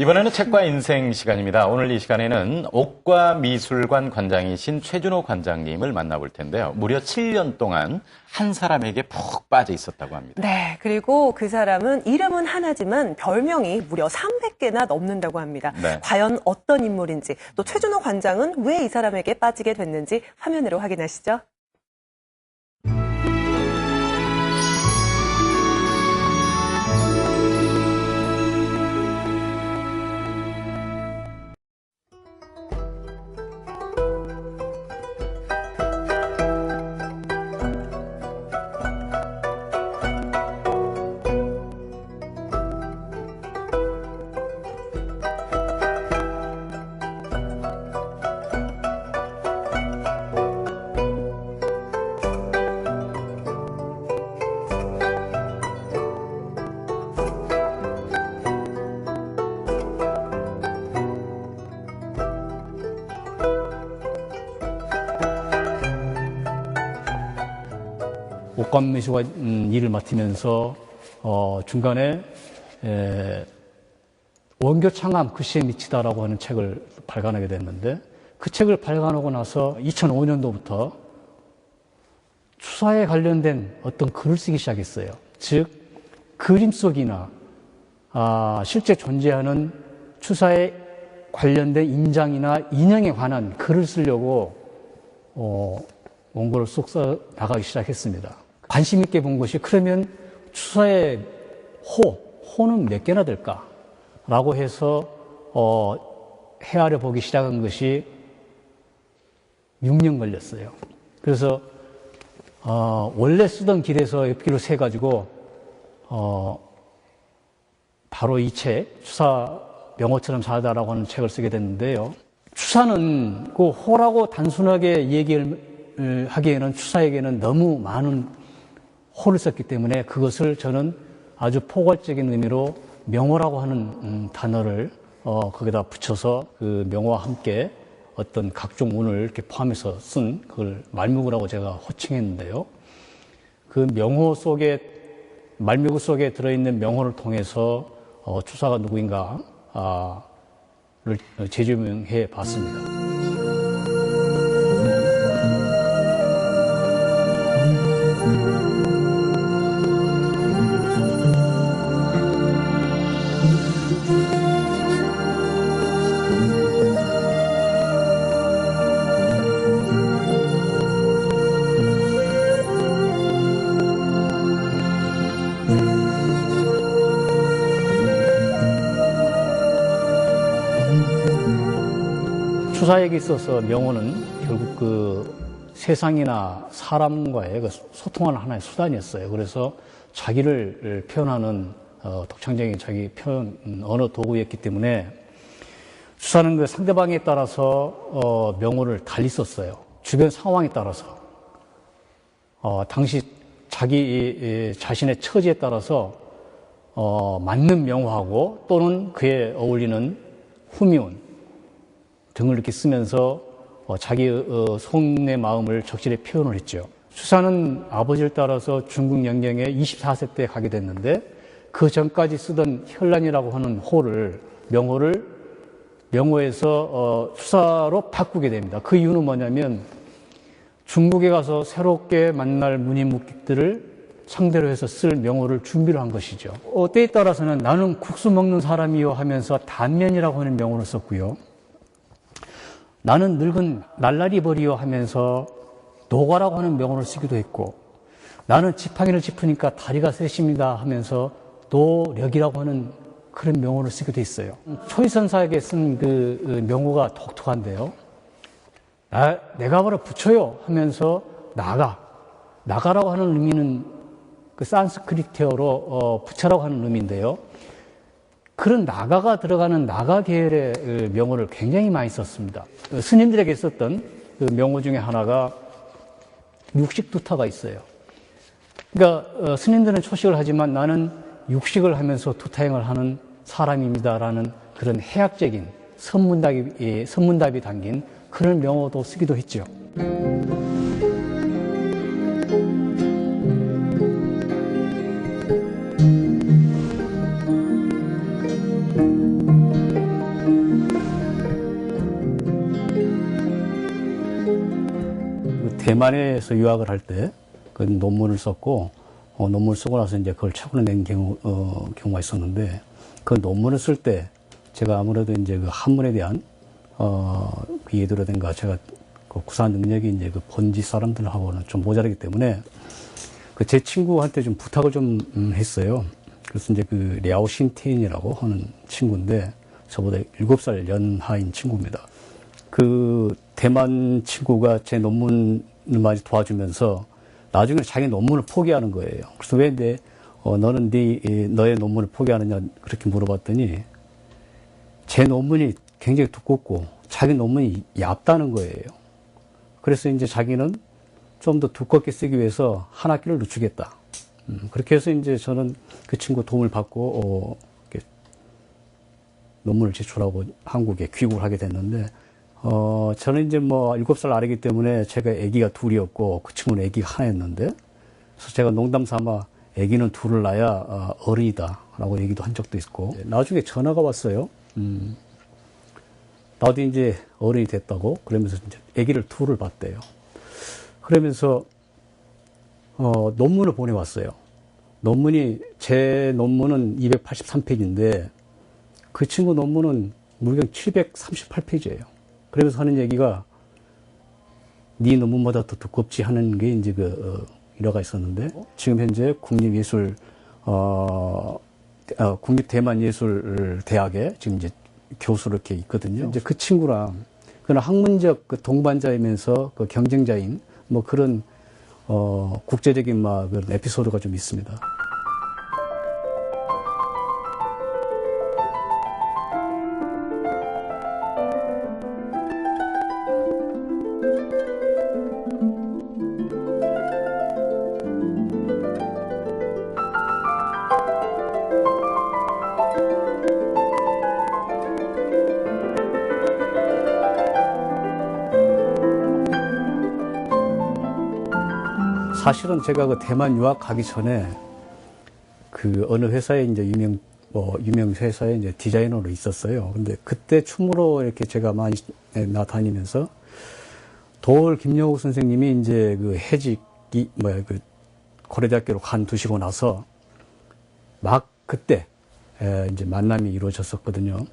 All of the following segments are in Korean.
이번에는 책과 인생 시간입니다. 오늘 이 시간에는 옥과미술관 관장이신 최준호 관장님을 만나볼 텐데요. 무려 7년 동안 한 사람에게 푹 빠져 있었다고 합니다. 네, 그리고 그 사람은 이름은 하나지만 별명이 무려 300개나 넘는다고 합니다. 네. 과연 어떤 인물인지, 또 최준호 관장은 왜 이 사람에게 빠지게 됐는지 화면으로 확인하시죠. 옥관미술관 일을 맡으면서 중간에 원교 창암 글씨에 미치다라고 하는 책을 발간하게 됐는데, 그 책을 발간하고 나서 2005년도부터 추사에 관련된 어떤 글을 쓰기 시작했어요. 즉 그림 속이나 실제 존재하는 추사에 관련된 인장이나 인형에 관한 글을 쓰려고 원고를 쏙 써 나가기 시작했습니다. 관심 있게 본 것이, 그러면 추사의 호는 몇 개나 될까? 라고 해서 헤아려 보기 시작한 것이 6년 걸렸어요. 그래서 원래 쓰던 길에서 옆길로 세가지고 바로 이 책, 추사 명호처럼 살다라고 하는 책을 쓰게 됐는데요. 추사는 그 호라고 단순하게 얘기를 하기에는 추사에게는 너무 많은 호를 썼기 때문에, 그것을 저는 아주 포괄적인 의미로 명호라고 하는 단어를 거기다 붙여서 그 명호와 함께 어떤 각종 운을 이렇게 포함해서 쓴 그걸 말묘구라고 제가 호칭했는데요. 그 명호 속에, 말묘구 속에 들어있는 명호를 통해서 추사가 누구인가를 재조명해 봤습니다. 추사에게 있어서 명호는 결국 그 세상이나 사람과의 그 소통하는 하나의 수단이었어요. 그래서 자기를 표현하는 독창적인 자기 표현 언어 도구였기 때문에 추사는 그 상대방에 따라서 명호를 달리 썼어요. 주변 상황에 따라서 당시 자기 자신의 처지에 따라서 맞는 명호하고 또는 그에 어울리는 후미운 등을 이렇게 쓰면서 자기 속내 마음을 적절히 표현을 했죠. 추사는 아버지를 따라서 중국 영경에 24세 때 가게 됐는데, 그 전까지 쓰던 현란이라고 하는 호를, 명호에서 추사로 바꾸게 됩니다. 그 이유는 뭐냐면, 중국에 가서 새롭게 만날 문인묵객들을 상대로 해서 쓸 명호를 준비를 한 것이죠. 때에 따라서는 나는 국수 먹는 사람이요 하면서 단면이라고 하는 명호를 썼고요. 나는 늙은 날라리 벌이요 하면서 노가라고 하는 명호를 쓰기도 했고, 나는 지팡이를 짚으니까 다리가 셋입니다 하면서 노력이라고 하는 그런 명호를 쓰기도 했어요. 초이선사에게 쓴 그 명호가 독특한데요. 내가 바로 부처요 하면서 나가라고 하는 의미는 그 산스크리트어로 부처라고 하는 의미인데요. 그런 나가가 들어가는 나가 계열의 명호를 굉장히 많이 썼습니다. 스님들에게 썼던 그 명호 중에 하나가 육식두타가 있어요. 그러니까 스님들은 초식을 하지만 나는 육식을 하면서 두타행을 하는 사람입니다라는 그런 해학적인 선문답이 담긴 그런 명호도 쓰기도 했죠. 대만에서 유학을 할 때 그 논문을 썼고 논문을 쓰고 나서 이제 그걸 책으로 낸 경우가 있었는데 그 논문을 쓸 때 제가 아무래도 이제 그 한문에 대한 그 예도라든가 제가 그 구사 능력이 이제 그 본지 사람들하고는 좀 모자라기 때문에 그 제 친구한테 좀 부탁을 좀 했어요. 그래서 이제 그 랴오 신테인이라고 하는 친구인데 저보다 7살 연하인 친구입니다. 그 대만 친구가 제 논문을 많이 도와주면서 나중에 자기 논문을 포기하는 거예요. 그래서 왜 너는 너의 논문을 포기하느냐 그렇게 물어봤더니 제 논문이 굉장히 두껍고 자기 논문이 얇다는 거예요. 그래서 이제 자기는 좀 더 두껍게 쓰기 위해서 한 학기를 늦추겠다. 그렇게 해서 이제 저는 그 친구 도움을 받고 이렇게 논문을 제출하고 한국에 귀국을 하게 됐는데 저는 이제 뭐 7살 아래이기 때문에 제가 아기가 둘이었고 그 친구는 아기가 하나였는데 그래서 제가 농담 삼아 아기는 둘을 낳아야 어른이다 라고 얘기도 한 적도 있고 나중에 전화가 왔어요. 나도 이제 어른이 됐다고 그러면서 이제 아기를 둘을 봤대요. 그러면서 논문을 보내왔어요. 제 논문은 283페이지인데 그 친구 논문은 무려 738페이지예요. 그러면서 하는 얘기가 네 논문보다 더 두껍지 하는 게 이제 그 일화가 있었는데 지금 현재 국립대만예술대학에 지금 이제 교수로 이렇게 있거든요. 이제 그 친구랑 그는 학문적 그 동반자이면서 그 경쟁자인 뭐 그런 국제적인 막 그런 에피소드가 좀 있습니다. 사실은 제가 그 대만 유학 가기 전에 그 어느 회사에 이제 유명 회사에 이제 디자이너로 있었어요. 근데 그때 춤으로 이렇게 제가 많이 나다니면서 도올 김여욱 선생님이 이제 그 그 고려대학교로 간두시고 나서 막 그때 이제 만남이 이루어졌었거든요.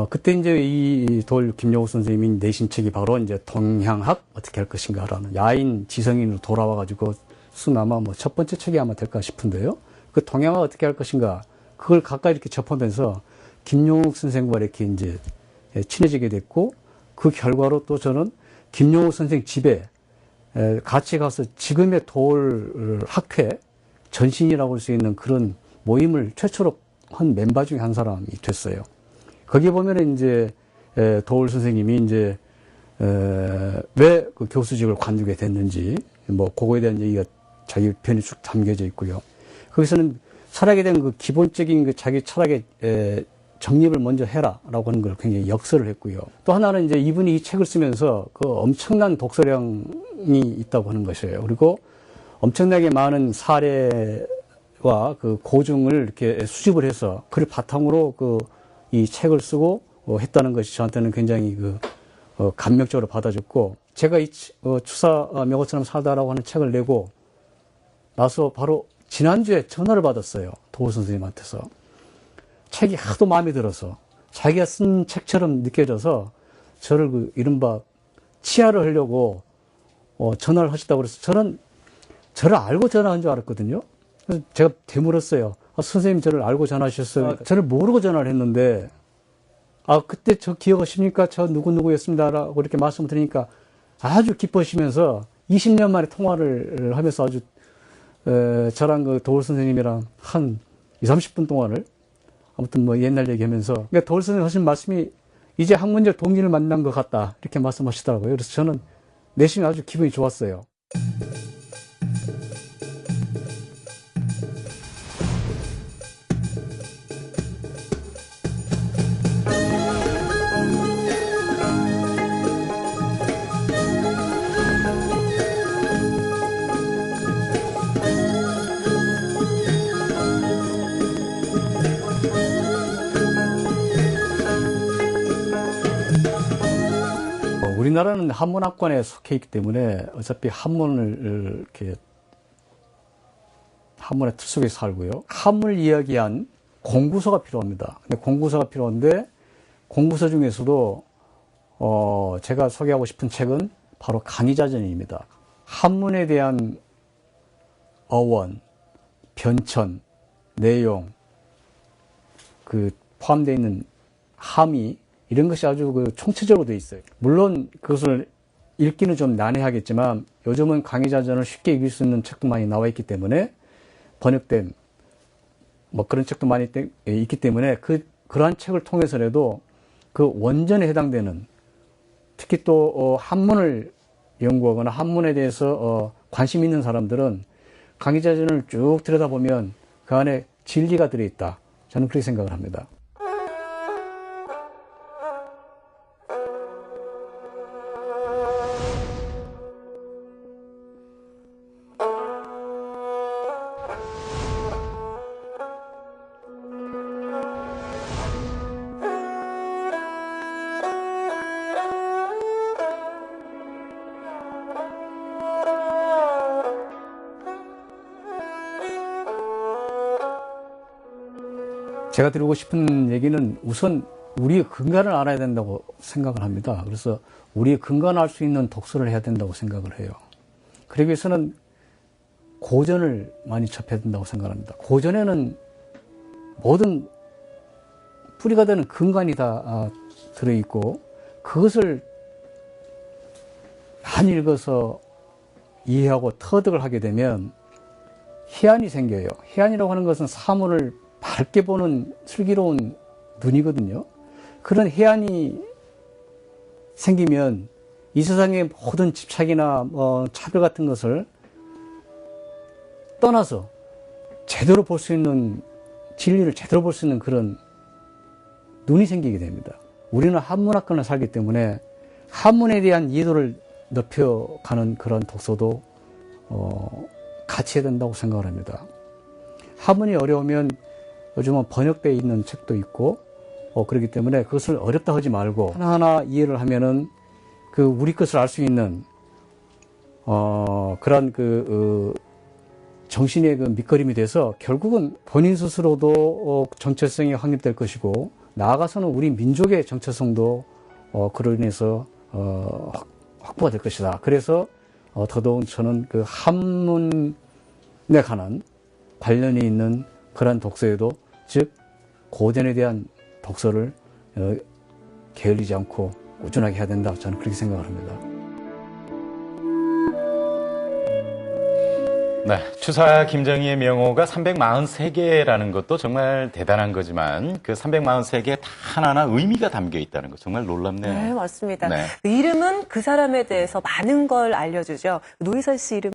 그때 이제 이 도올 김여욱 선생님이 내신 책이 바로 이제 동향학 어떻게 할 것인가라는 야인 지성인으로 돌아와가지고 쓴 아마 뭐 첫 번째 책이 아마 될까 싶은데요. 그 동향학 어떻게 할 것인가 그걸 가까이 이렇게 접하면서 김여욱 선생과 이렇게 이제 친해지게 됐고 그 결과로 또 저는 김여욱 선생 집에 같이 가서 지금의 도올 학회 전신이라고 할 수 있는 그런 모임을 최초로 한 멤버 중에 한 사람이 됐어요. 거기 보면은 이제 도올 선생님이 이제 왜 그 교수직을 관두게 됐는지 뭐 그거에 대한 얘기가 자기 편이 쭉 담겨져 있고요. 거기서는 철학에 대한 그 기본적인 그 자기 철학의 정립을 먼저 해라라고 하는 걸 굉장히 역설을 했고요. 또 하나는 이제 이분이 이 책을 쓰면서 그 엄청난 독서량이 있다고 하는 것이에요. 그리고 엄청나게 많은 사례와 그 고증을 이렇게 수집을 해서 그를 바탕으로 이 책을 쓰고 했다는 것이 저한테는 굉장히 감명적으로 받아줬고 제가 이 추사 명호처럼 살다라고 하는 책을 내고 나서 바로 지난주에 전화를 받았어요. 도올 선생님한테서. 책이 하도 마음에 들어서 자기가 쓴 책처럼 느껴져서 저를 이른바 치하를 하려고 전화를 하셨다고 그래서 저를 알고 전화한 줄 알았거든요. 그래서 제가 되물었어요. 선생님 저를 알고 전화하셨어요. 저를 모르고 전화를 했는데 그때 저 기억하십니까? 저 누구누구였습니다라고 이렇게 말씀을 드리니까 아주 기뻐하시면서 20년 만에 통화를 하면서 아주 저랑 그 도올 선생님이랑 한 20-30분 동안을 아무튼 뭐 옛날 얘기하면서 그러니까 도올 선생님 하신 말씀이 이제 학문적 동지를 만난 것 같다 이렇게 말씀하시더라고요. 그래서 저는 내심이 아주 기분이 좋았어요. 우리나라는 한문학관에 속해 있기 때문에 어차피 한문을 이렇게 한문의 틀 속에 살고요. 한문을 이야기한 공부서가 필요합니다. 근데 공부서가 필요한데 공부서 중에서도 제가 소개하고 싶은 책은 바로 강의자전입니다. 한문에 대한 어원, 변천, 내용, 그 포함되어 있는 함의 이런 것이 아주 그 총체적으로 되어 있어요. 물론 그것을 읽기는 좀 난해하겠지만 요즘은 강의자전을 쉽게 읽을 수 있는 책도 많이 나와 있기 때문에 번역된 뭐 그런 책도 많이 있기 때문에 그러한 책을 통해서라도 그 원전에 해당되는 특히 또 한문을 연구하거나 한문에 대해서 관심 있는 사람들은 강의자전을 쭉 들여다보면 그 안에 진리가 들어있다. 저는 그렇게 생각을 합니다. 제가 드리고 싶은 얘기는 우선 우리의 근간을 알아야 된다고 생각을 합니다. 그래서 우리의 근간을 알 수 있는 독서를 해야 된다고 생각을 해요. 그러기 위해서는 고전을 많이 접해야 된다고 생각합니다. 고전에는 모든 뿌리가 되는 근간이 다 들어있고 그것을 많이 읽어서 이해하고 터득을 하게 되면 해안이 생겨요. 해안이라고 하는 것은 사물을 밝게 보는 슬기로운 눈이거든요. 그런 해안이 생기면 이 세상의 모든 집착이나 차별 같은 것을 떠나서 제대로 볼 수 있는 진리를 제대로 볼 수 있는 그런 눈이 생기게 됩니다. 우리는 한문학관을 살기 때문에 한문에 대한 이해도를 높여가는 그런 독서도 같이 해야 된다고 생각을 합니다. 한문이 어려우면 요즘은 번역되어 있는 책도 있고 그렇기 때문에 그것을 어렵다 하지 말고 하나하나 이해를 하면은 그 우리 것을 알 수 있는 그런 정신의 그 밑거림이 돼서 결국은 본인 스스로도 정체성이 확립될 것이고 나아가서는 우리 민족의 정체성도 그로 인해서 확보가 될 것이다. 그래서 더더욱 저는 그 한문에 관한 관련이 있는 그런 독서에도 즉 고전에 대한 독서를 게을리지 않고 꾸준하게 해야 된다. 저는 그렇게 생각을 합니다. 네, 추사 김정희의 명호가 343개라는 것도 정말 대단한 거지만 그 343개 다 하나하나 의미가 담겨 있다는 거 정말 놀랍네요. 네, 맞습니다. 네. 이름은 그 사람에 대해서 많은 걸 알려주죠. 노희선 씨 이름